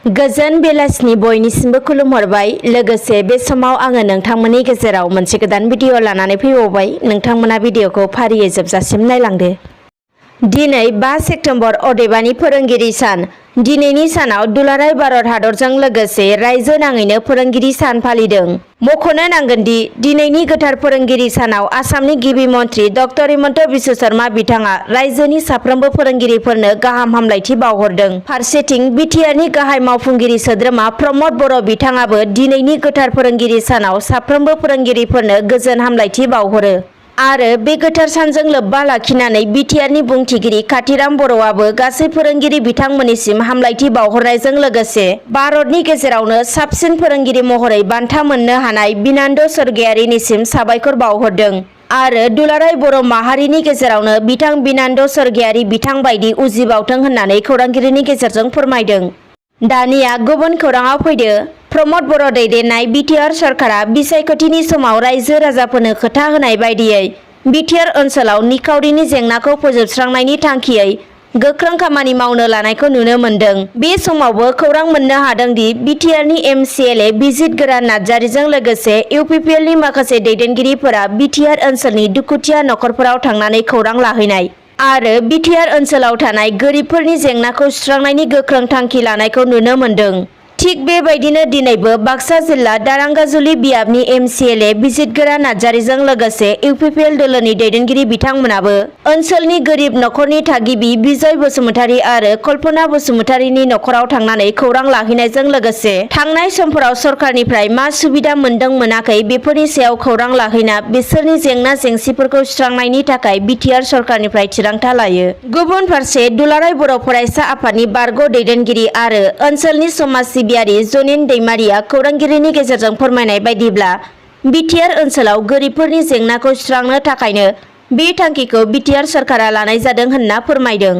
गोजोन बेलासिनि बयनिसिमबो खुलुमहरबाय। लोगोसे बे समाव आङो नोंथांमोननि गेजेराव मोनसे गोदान भिडिअ लानानै फैबावबाय। नोंथांमोना भिडिअखौ फारियै जोबजासिम नायलांदो। दिनै 5 सेप्तेम्बर अदेबानि फोरोंगिरि सान। दिनैनि सानाव दुलाराय भारत हादरजों लोगोसे रायजो नाङैनो फोरोंगिरि सान फालिदों। मख'नो नांगोनदि दिनैनि गोथार फोरोंगिरि सानाव आसामनि गिबि मन्थ्रि डक्टर हिमन्त बिश्व शर्मा बिथाङा रायजोनि साफ्रोमबो फोरोंगिरिफोरनो गाहाम हामलायथि बावहरदों। फारसेथिं बिटिआरनि गाहाय मावफुंगिरि सोद्रोमा प्रमद बर' बिथाङाबो दिनैनि गोथार फोरोंगिरि सानाव साफ्रोमबो फोरोंगिरिफोरनो गोजोन हामलायथि बावहरो। आरो बे गोथार सानजों लोब्बा लाखिनानै बिटिआरनि बुंथिगिरि काथिराम बर'आबो गासै फोरोंगिरि बिथांमोननिसिम हामलायथि बावहरनायजों लोगोसे भारतनि गेजेरावनो साबसिन फोरोंगिरि महरै बान्था मोननो हानाय बिनान्द स्वर्गियारिनिसिम साबायखर बावहरदों। आरो दुलाराय बर' माहारिनि गेजेरावनो बिथां बिनान्द स्वर्गियारि बिथां बायदि उजिबावथों होननानै खौरांगिरिनि गेजेरजों फोरमायदों। दानिया गुबुन खौराङाव फैदो। प्रमद बर' दैदेननाय बिटिआर सरकारा बिसायख'थिनि समाव रायजो राजाफोरनो खोथा होनाय बायदियै बिटिआर ओनसोलाव निखावरिनि जेंनाखौ फोजोबस्रांनायनि थांखियै गोख्रों खामानि मावनो लानायखौ नुनो मोन्दों। बे समावबो खौरां मोननो हादोंदि बिटिआरनि एमसिएलए बिजित गोरान नार्जारिजों लोगोसे इउपिपिएलनि माखासे दैदेनगिरिफोरा बिटिआर ओनसोलनि दुखुथिया नखरफोराव थांनानै खौरां लाहैनाय आरो बिटिआर ओनसोलाव थानाय गोरिबफोरनि जेंनाखौ सुस्रांनायनि गोख्रों थांखि लानायखौ नुनो मोन्दों। थिग बेबायदिनो दिनैबो बाक्सा जिल्ला दारांगाजुलि बियाबनि एमसिएलए बिजित गोरान नार्जारिजों लोगोसे इउपिपिएल दोलोनि दैदेनगिरि बिथांमोनाबो ओनसोलनि गोरिब नखरनि थागिबि बिजय बसुमतारी आरो कल्पना बसुमतारीनि नखराव थांनानै खौरां लाहैनायजों लोगोसे थांनाय समफोराव सरकारनिफ्राय मा सुबिदा मोनदों मोनाखै बेफोरनि सायाव खौरां लाहैना बिसोरनि जेंना जेंसिफोरखौ सुस्रांनायनि थाखाय बिटिआर सरकारनिफ्राय थिरांथा लायो। गुबुन फारसे दुलाराय बर' फरायसा आफादनि बारग' दैदेनगिरि आरो ओनसोलनि समाज सिबियारि जनिन दैमारिया खौरांगिरिनि गेजेरजों फोरमायनाय बायदिब्ला बिटिआर ओनसोलाव गोरिबफोरनि जेंनाखौ सुस्रांनो थाखायनो बे थांखिखौ बिटिआर सरकारा लानाय जादों होनना फोरमायदों।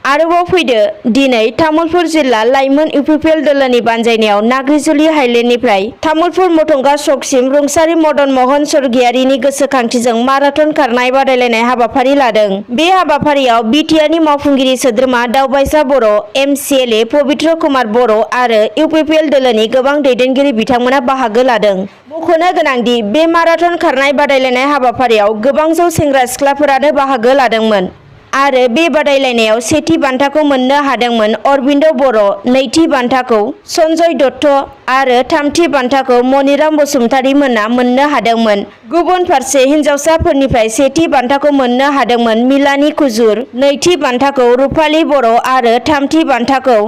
आरोबाव फैदो। दिनै तामुलपुर जिल्ला लाइमोन इउपिपिएल दोलोनि बानजायनायाव नाग्रिजुलि हाइलेन्डनिफ्राय तामुलपुर मथंगा चकसिम रुंसारि मदन महन स्वर्गियारिनि गोसोखांथिजों माराथन खारनाय बादायलायनाय हाबाफारि लादों। बे हाबाफारियाव बिटिआरनि मावफुंगिरि सोद्रोमा दावबायसा बर', एमसिएलए पबित्र कुमार बर' आरो इउपिपिएल दोलोनि गोबां दैदेनगिरि बिथांमोना बाहागो लादों। मख'नो गोनांदि बे माराथन खारनाय बादायलायनाय हाबाफारियाव गोबां जौ सेंग्रा सिख्लाफोरानो बाहागो लादोंमोन। आरो बे बादायलायनायाव सेथि बान्थाखौ मोननो हादोंमोन अरबिन्द बर', नैथि बान्थाखौ सन्जय दत्त आरो थामथि बान्थाखौ मनिराम बसुमतारी मोना मोननो हादोंमोन। गुबुन फारसे हिन्जावसाफोरनिफ्राय सेथि बान्थाखौ मोननो हादोंमोन मिलानी कुजुर, नैथि बान्थाखौ रुपाली बर' आरो थामथि बान्थाखौ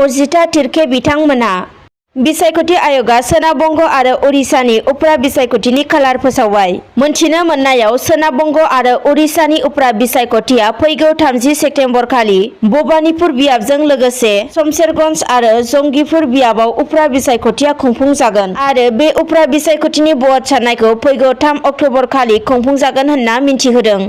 अजिता तिर्के बिथांमोनहा। बिसायख'थि आय'गा सोनाब बंग आरो उरिष्यानि उफ्रा बिसायख'थिनि खालार फोसावबाय। मोनथिनो मोननायाव सोनाब बंग आरो उरिष्यानि उफ्रा बिसायख'थिया फैगौ 30 सेप्तेम्बर खालि भबानिपुर बियाबजों लोगोसे शमशेरगन्ज आरो जंगीपुर बियाबाव उफ्रा बिसायख'थिया खुंफुंजागोन आरो बे उफ्रा बिसायख'थिनि भट साननायखौ फैगौ 3 अक्ट'बर खालि खुंफुंजागोन होनना मिन्थिहोदों।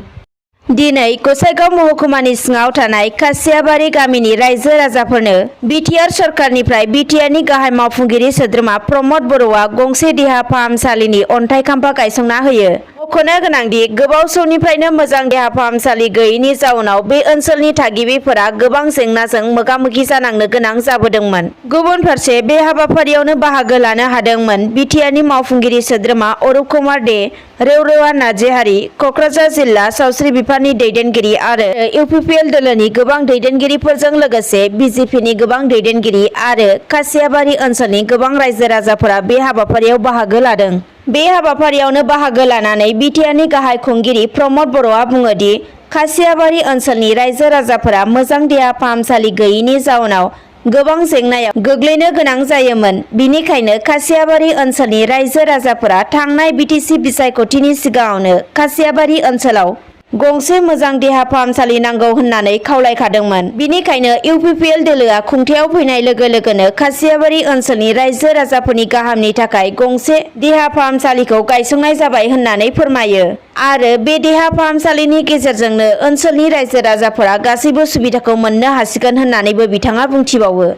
दिनै गसाइगाव महकुमानि सिङाव थानाय खासियाबारि गामिनि रायजो राजाफोरनो बिटिआर सरकारनिफ्राय बिटिआरनि गाहाय मावफुंगिरि सोद्रोमा प्रमद बर'आ गंसे देहा फाहामसालिनि अन्थाइ खाम्फा गायसंना होयो। मख'नो गोनांदि गोबाव समनिफ्रायनो मोजां देहा फाहामसालि गैयैनि जाउनाव बे ओनसोलनि थागिबिफोरा गोबां जेंनाजों मोगा-मोगि जानांनो गोनां जाबोदोंमोन। गुबुन फारसे बे हाबाफारियावनो बाहागो लानो हादोंमोन बिटिआरनि मावफुंगिरि सोद्रोमा अरुप कुमार दे, रेवरेवा नार्जिहारि, क'क्राझार जिल्ला सावस्रि बिफाननि दैदेनगिरि आरो इउपिपिएल दोलोनि गोबां दैदेनगिरिफोरजों लोगोसे बिजेपिनि गोबां दैदेनगिरि आरो खासियाबारि ओनसोलनि गोबां रायजो राजाफोरा बे हाबाफारियाव बाहागो लादों। बे हाबाफारियावनो बाहागो लानानै बिटिआरनि गाहाय खुंगिरि प्रमद बर'आ बुङोदि खासियाबारि ओनसोलनि रायजो राजाफोरा मोजां देहा फाहामसालि गैयैनि जाउनाव गोबां जेंनायाव गोग्लैनो गोनां जायोमोन। बिनिखायनो खासियाबारि ओनसोलनि रायजो राजाफोरा थांनाय बिटिसि बिसायख'थिनि सिगाङावनो खासियाबारि ओनसोलाव गंसे मोजां देहा फाहामसालि नांगौ होननानै खावलायखादोंमोन। बिनिखायनो इउपिपिएल दोलोआ खुंथायाव फैनाय लोगो लोगोनो खासियाबारि ओनसोलनि रायजो राजाफोरनि गाहामनि थाखाय गंसे देहा फाहामसालिखौ गायसंनाय जाबाय होननानै फोरमायो। आरो बे देहा फाहामसालिनि गेजेरजोंनो ओनसोलनि रायजो राजाफोरा गासैबो सुबिदाखौ मोननो हासिगोन होननानैबो बिथाङा बुंथिबावो।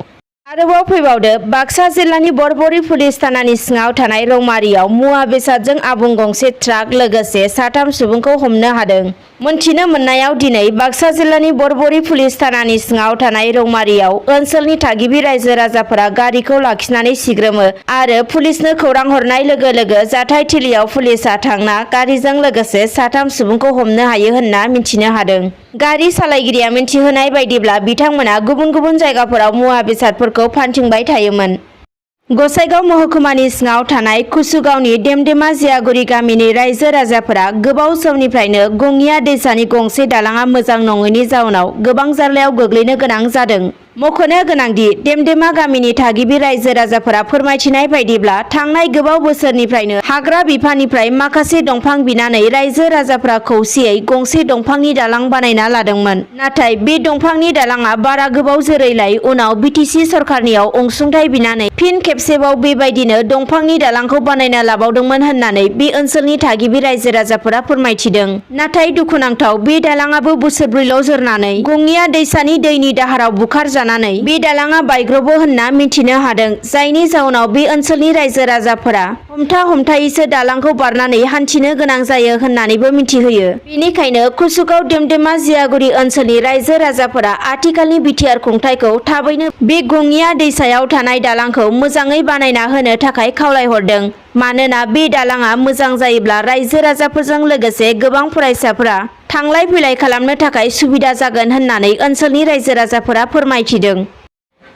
आरोबाव फैबावदो बाक्सा जिल्लानि बरबरि पुलिस थानानि सिङाव थानाय रौमारियाव मुवा बेसादजों आबुं गंसे ट्राक लोगोसे 3 सुबुंखौ हमनो हादों। मोनथिनो मोननायाव दिनै बाक्सा जिल्लानि बरबरि पुलिस थानानि सिङाव थानाय रौमारियाव ओनसोलनि थागिबि रायजो राजाफोरा गारिखौ लाखिनानै सिग्रोमो आरो पुलिसनो खौरां हरनाय लोगो लोगो जाथाय थिलियाव पुलिसा थांना गारिजों लोगोसे 3 सुबुंखौ हमनो हायो होनना मिथिनो हादों। गारि सालायगिरिया मिथिहोनाय बायदिब्ला बिथांमोना गुबुन गुबुन जायगाफोराव मुवा बेसादफोरखौ फानथिंबाय थायोमोन। गसाइगाव महकुमानि सिङाव थानाय कुसुगावनि देमदेमा जियागुरि गामिनि रायजो राजाफोरा गोबाव समनिफ्रायनो गङिया दैसानि गंसे दालाङा मोजां नङैनि जाउनाव गोबां जार्लायाव गोग्लैनो गोनां जादों। मख'नो गोनांदि देमदेमा गामिनि थागिबि रायजो राजाफोरा फोरमायथिनाय बायदिब्ला थांनाय गोबाव बोसोरनिफ्रायनो हाग्रा बिफाननिफ्राय माखासे दंफां बिनानै रायजो राजाफोरा खौसेयै गंसे दंफांनि दालां बानायना लादोंमोन। नाथाय बे दंफांनि दालाङा बारा गोबाव जोरैलाय उनाव बिटिसि सरखारनियाव अनसुंथाइ बिनानै फिन खेबसेबाव बेबायदिनो दंफांनि दालांखौ बानायना लाबावदोंमोन होननानै बे ओनसोलनि थागिबि रायजो राजाफोरा फोरमायथिदों। नाथाय दुखुनांथाव बे दालाङाबो बोसोरब्रैल' जोरनानै गङिया दैसानि दैनि दाहाराव बुखारजानानै बे दालाङा बायग्रबो होनना मिथिनो हादों। जायनि जाउनाव बे ओनसोलनि रायजो राजाफोरा हमथायैसो दालांखौ बारनानै हान्थिनो गोनां जायो होननानैबो मिथिहोयो। बेनिखायनो कुसुगाव देमदेमा जियागुरि ओनसोलनि रायजो राजाफोरा आथिखालनि बिटिआर खुंथायखौ थाबैनो बे गङिया दैसायाव थानाय दालांखौ मोजाङै बानायना होनो थाखाय खावलायहरदों। मानोना बे दालाङा मोजां जायोब्ला रायजो राजाफोरजों लोगोसे गोबां फरायसाफोरा थांलाय फैलाय खालामनो थाखाय सुबिदा जागोन होननानै ओनसोलनि रायजो राजाफोरा फोरमायथिदों।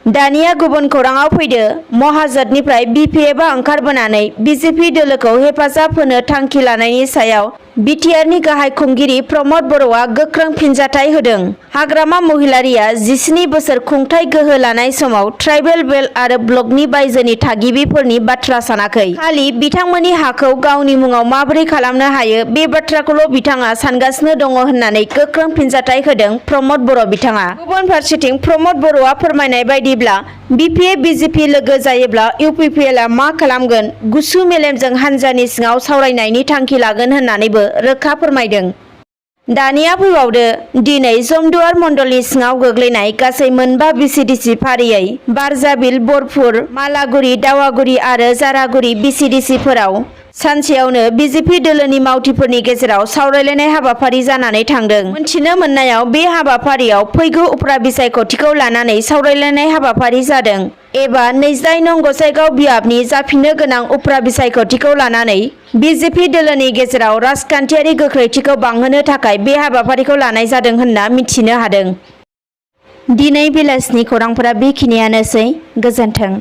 दानिया गुबुन खौराङाव फैदो महाजोतनिफ्राय बिपिएफआ ओंखारबोनानै बिजेपि दोलोखौ हेफाजाब होनो थांखि लानायनि सायाव बिटिआरनि गाहाय खुंगिरि प्रमद बर'आ गोख्रों फिनजाथाय होदों। हाग्रामा महिलारिया 17 बोसोर खुंथाय गोहो लानाय समाव ट्राइबेल बेल्ट आरो ब्लकनि बायजोनि थागिबिफोरनि बाथ्रा सानाखै। खालि बिथांमोननि हाखौ गावनि मुङाव माबोरै खालामनो हायो बे बाथ्राखौल' बिथाङा सानगासिनो दङ होननानै गोख्रों फिनजाथाय होदों प्रमद बर' बिथाङा। गुबुन फारसेथिं प्रमद बर'आ फोरमायनाय बायदिब्ला बिपिएफ बिजेपि लोगो जायोब्ला इउपिपिएलआ मा खालामगोन गुसु मेलेमजों हानजानि सिङाव सावरायनायनि थांखि लागोन होननानैबो रोखा फोरमायदों। दानिया फैबावदो दिनै जमदुवार मण्डलनि सिङाव गोग्लैनाय गासै 4 बिसिडिसि फारियै बारजाबिल, बरफुर, मालागुरि, दावागुरि आरो जारागुरि बिसिडिसिफोराव सानसेयावनो बिजेपि दोलोनि मावथिफोरनि गेजेराव सावरायलायनाय हाबाफारि जानानै थांदों। मोनथिनो मोननायाव बे हाबाफारियाव फैगौ उफ्रा बिसायख'थिखौ लानानै सावरायलायनाय हाबाफारि जादों। एबा 29 नं गसाइगाव बियाबनि जाफिननो गोनां उफ्रा बिसायख'थिखौ लानानै बिजेपि दोलोनि गेजेराव राजखान्थियारि गोख्रैथिखौ बांहोनो थाखाय बे हाबाफारिखौ लानाय जादों होनना मिथिनो हादों। दिनै बेलासिनि खौरांफोरा बेखिनियानोसै। गोजोन्थों।